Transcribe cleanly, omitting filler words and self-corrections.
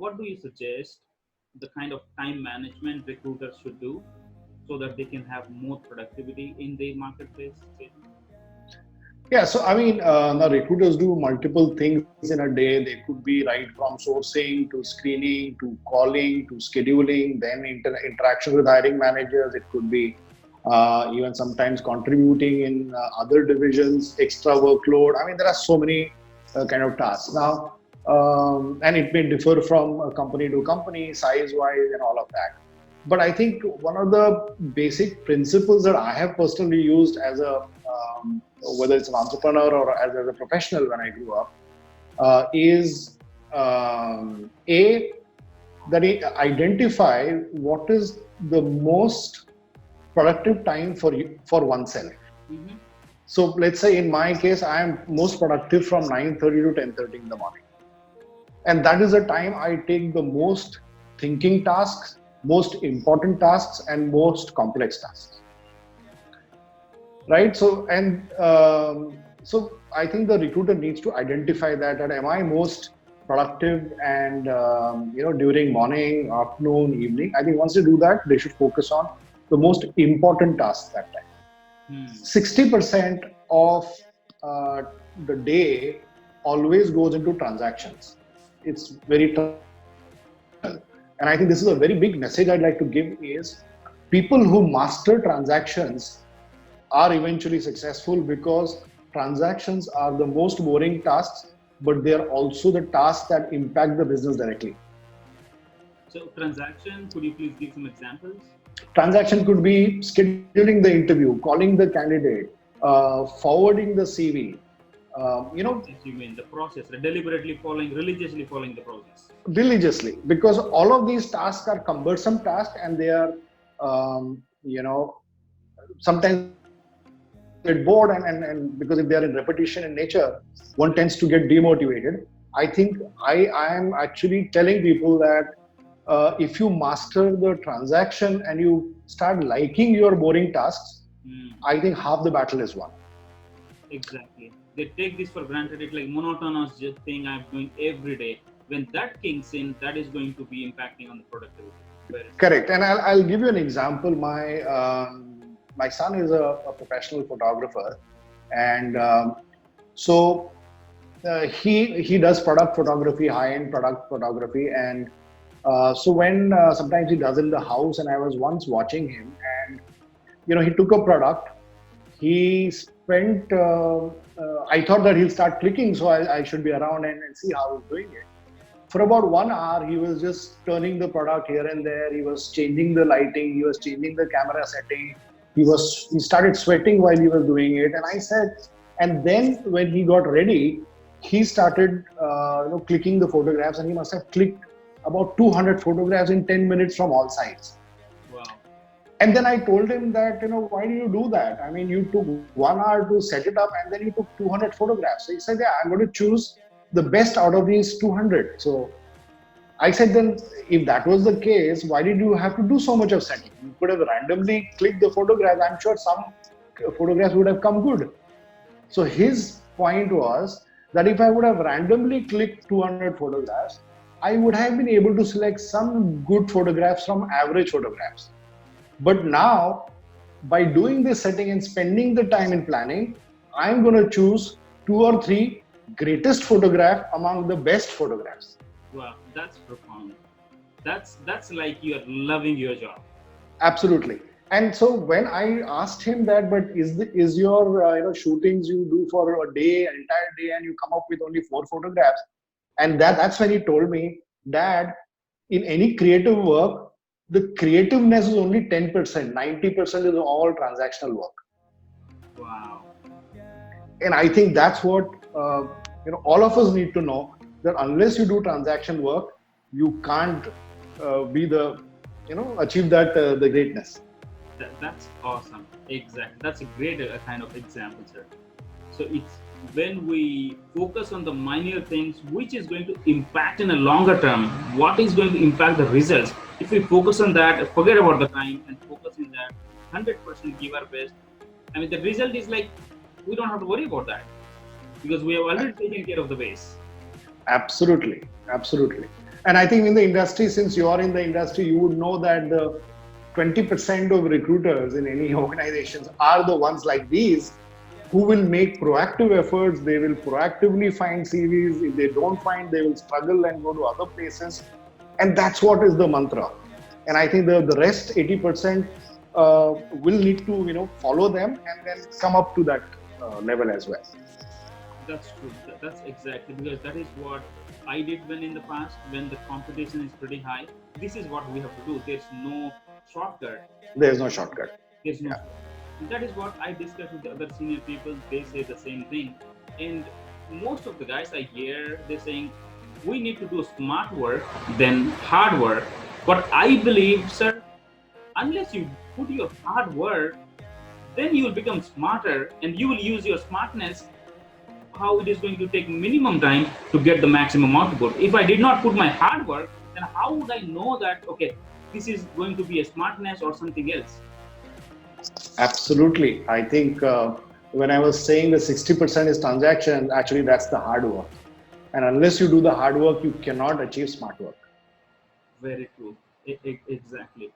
what do you suggest the kind of time management recruiters should do so that they can have more productivity in the marketplace? Yeah, so I mean, the recruiters do multiple things in a day. They could be right from sourcing to screening to calling to scheduling, then interaction with hiring managers. It could be even sometimes contributing in other divisions, extra workload. I mean, there are so many kind of tasks now, and it may differ from company to company, size-wise, and all of that. But I think one of the basic principles that I have personally used as a whether it's an entrepreneur or as a professional when I grew up is a that I identify what is the most productive time for you for oneself. Mm-hmm. So let's say in my case, I am most productive from 9:30 to 10:30 in the morning, and that is the time I take the most thinking tasks, most important tasks, and most complex tasks. Right. So so I think the recruiter needs to identify that am I most productive and during morning, afternoon, evening. I think once they do that, they should focus on the most important tasks that time. 60% of uh, the day always goes into transactions. It's very transactional, and I think this is a very big message I'd like to give is people who master transactions are eventually successful because transactions are the most boring tasks, but they are also the tasks that impact the business directly. So transaction, could you please give some examples? Transaction could be scheduling the interview, calling the candidate, forwarding the CV. Yes, you mean the process, deliberately following, religiously following the process. Religiously, because all of these tasks are cumbersome tasks and they are, sometimes one tends to get bored and because if they are in repetition in nature, one tends to get demotivated. I think I am actually telling people that if you master the transaction and you start liking your boring tasks, I think half the battle is won. Exactly. They take this for granted. It's like monotonous just thing I'm doing every day. When that kicks in, that is going to be impacting on the productivity. Correct. And I'll give you an example. My son is a professional photographer, and he does product photography, high-end product photography, and so when sometimes he does in the house, and I was once watching him, and he took a product. He spent. I thought that he'll start clicking, so I should be around and see how he's doing it. For about 1 hour, he was just turning the product here and there. He was changing the lighting. He was changing the camera setting. He started sweating while he was doing it. And I said, and then when he got ready, he started clicking the photographs, and he must have clicked about 200 photographs in 10 minutes from all sides. Wow. And then I told him that, why do you do that? I mean, you took 1 hour to set it up and then you took 200 photographs. So he said, yeah, I'm going to choose the best out of these 200. So I said, then if that was the case, why did you have to do so much of setting? You could have randomly clicked the photograph. I'm sure some photographs would have come good. So his point was that if I would have randomly clicked 200 photographs, I would have been able to select some good photographs from average photographs. But now, by doing this setting and spending the time in planning, I'm going to choose 2 or 3 greatest photograph among the best photographs. Wow, that's profound. That's like you're loving your job. Absolutely. And so when I asked him that, but is your shootings you do for a day, an entire day, and you come up with only 4 photographs, and that's when he told me, Dad, in any creative work, the creativeness is only 10%. 90% is all transactional work. Wow. And I think that's what all of us need to know, that unless you do transaction work, you can't be the achieve that the greatness. That's awesome. Exactly. That's a great kind of example, sir. So it's when we focus on the minor things, which is going to impact in a longer term, what is going to impact the results. If we focus on that, forget about the time and focus in that, 100% give our best. I mean, the result is like, we don't have to worry about that because we have already taken care of the base. Absolutely. Absolutely. And I think in the industry, since you are in the industry, you would know that the 20% of recruiters in any organizations are the ones like these who will make proactive efforts. They will proactively find CVs. If they don't find, they will struggle and go to other places. And that's what is the mantra. And I think the rest 80% will need to follow them and then come up to that level as well. That's true. That's exactly because that is what I did when in the past when the competition is pretty high. This is what we have to do. There's no shortcut. There's no shortcut. There's no Yeah. shortcut. That is what I discussed with the other senior people. They say the same thing, and most of the guys I hear they're saying we need to do smart work than hard work. But I believe, sir, unless you put your hard work, then you will become smarter and you will use your smartness how it is going to take minimum time to get the maximum output. If I did not put my hard work, then how would I know that okay, this is going to be a smartness or something else? Absolutely. I think when I was saying the 60% is transaction, actually that's the hard work. And unless you do the hard work, you cannot achieve smart work. Very true. Exactly.